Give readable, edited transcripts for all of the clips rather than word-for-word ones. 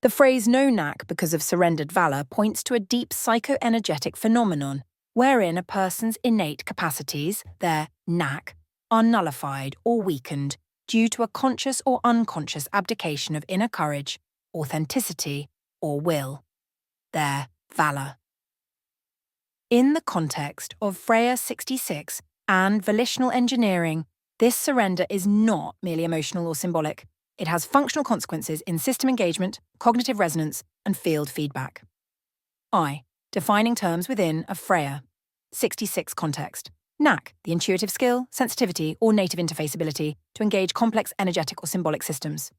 The phrase no knack because of surrendered valor points to a deep psychoenergetic phenomenon wherein a person's innate capacities, their knack, are nullified or weakened due to a conscious or unconscious abdication of inner courage, authenticity, or will, their valor. In the context of Freya 66 and volitional engineering, this surrender is not merely emotional or symbolic. It has functional consequences in system engagement, cognitive resonance, and field feedback. Defining terms within a Freya 66 context. Knack, the intuitive skill, sensitivity, or native interface ability to engage complex energetic or symbolic systems.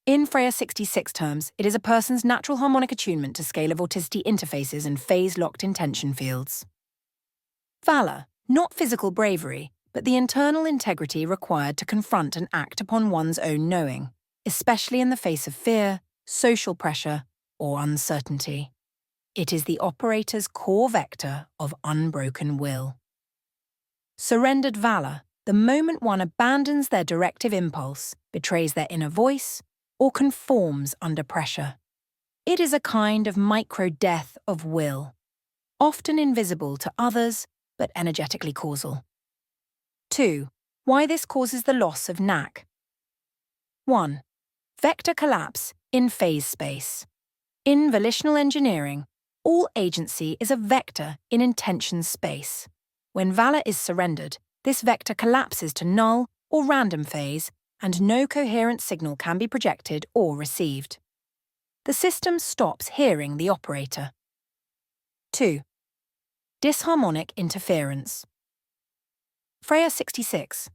In Freya 66 terms, it is a person's natural harmonic attunement to scalar vorticity interfaces and phase-locked intention fields. Valor, not physical bravery, but the internal integrity required to confront and act upon one's own knowing, especially in the face of fear, social pressure, or uncertainty. It is the operator's core vector of unbroken will. Surrendered valor, the moment one abandons their directive impulse, betrays their inner voice, or conforms under pressure. It is a kind of micro-death of will, often invisible to others, but energetically causal. 2. Why this causes the loss of knack. 1. Vector collapse in phase space. In volitional engineering, all agency is a vector in intention space. When valor is surrendered, this vector collapses to null or random phase, and no coherent signal can be projected or received. The system stops hearing the operator. 2. Disharmonic interference. Freya 66.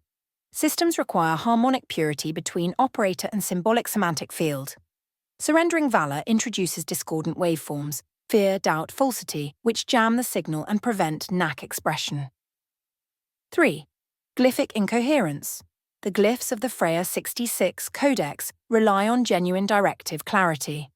Systems require harmonic purity between operator and symbolic semantic field. Surrendering valor introduces discordant waveforms, fear, doubt, falsity, which jam the signal and prevent knack expression. 3. Glyphic incoherence. The glyphs of the Freya 66 codex rely on genuine directive clarity.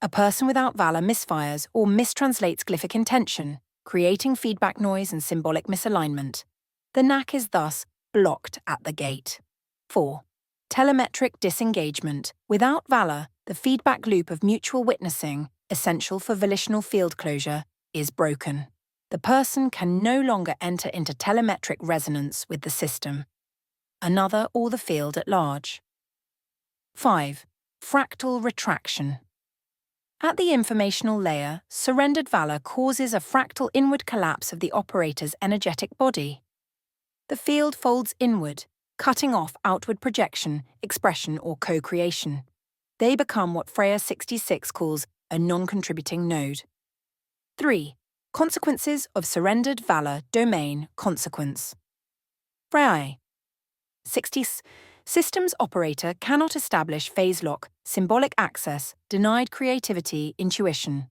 A person without valor misfires or mistranslates glyphic intention, creating feedback noise and symbolic misalignment. The knack is thus blocked at the gate. 4. Telemetric disengagement. Without valor, the feedback loop of mutual witnessing, essential for volitional field closure, is broken. The person can no longer enter into telemetric resonance with the system, another or the field at large. 5. Fractal retraction. At the informational layer, surrendered valor causes a fractal inward collapse of the operator's energetic body. The field folds inward, cutting off outward projection, expression, or co-creation. They become what Freya 66 calls a non-contributing node. 3. Consequences of surrendered valor domain consequence. Freya 60. Systems operator cannot establish phase lock, symbolic access, denied creativity, intuition.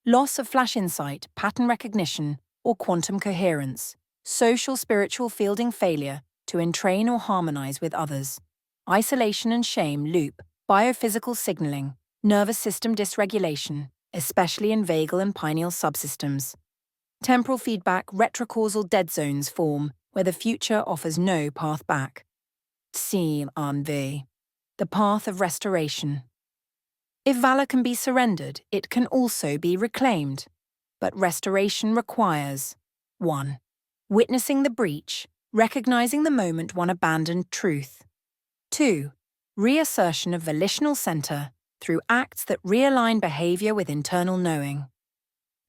Loss of flash insight, pattern recognition, or quantum coherence. Social spiritual fielding failure to entrain or harmonize with others. Isolation and shame loop, biophysical signaling, nervous system dysregulation, especially in vagal and pineal subsystems. Temporal feedback retrocausal dead zones form where the future offers no path back. The path of restoration. If valor can be surrendered, it can also be reclaimed. But restoration requires 1. Witnessing the breach, recognizing the moment one abandoned truth. 2. Reassertion of volitional center through acts that realign behavior with internal knowing.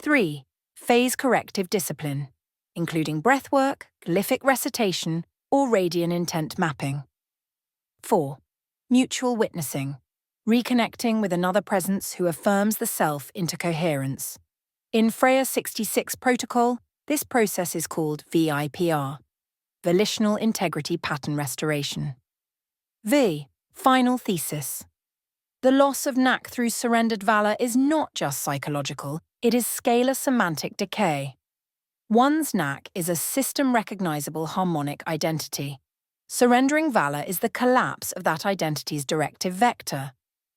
3. Phase corrective discipline, including breathwork, glyphic recitation, or radiant intent mapping. 4. Mutual witnessing, reconnecting with another presence who affirms the self into coherence. In Freya 66 protocol, this process is called VIPR, Volitional Integrity Pattern Restoration. Final thesis. The loss of knack through surrendered valor is not just psychological, it is scalar semantic decay. One's knack is a system-recognizable harmonic identity. Surrendering valor is the collapse of that identity's directive vector.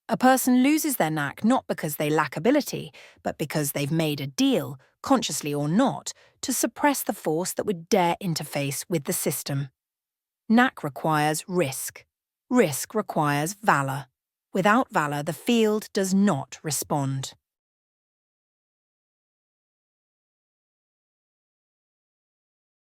A person loses their knack not because they lack ability, but because they've made a deal, consciously or not, to suppress the force that would dare interface with the system. Knack requires risk. Risk requires valor. Without valor, the field does not respond.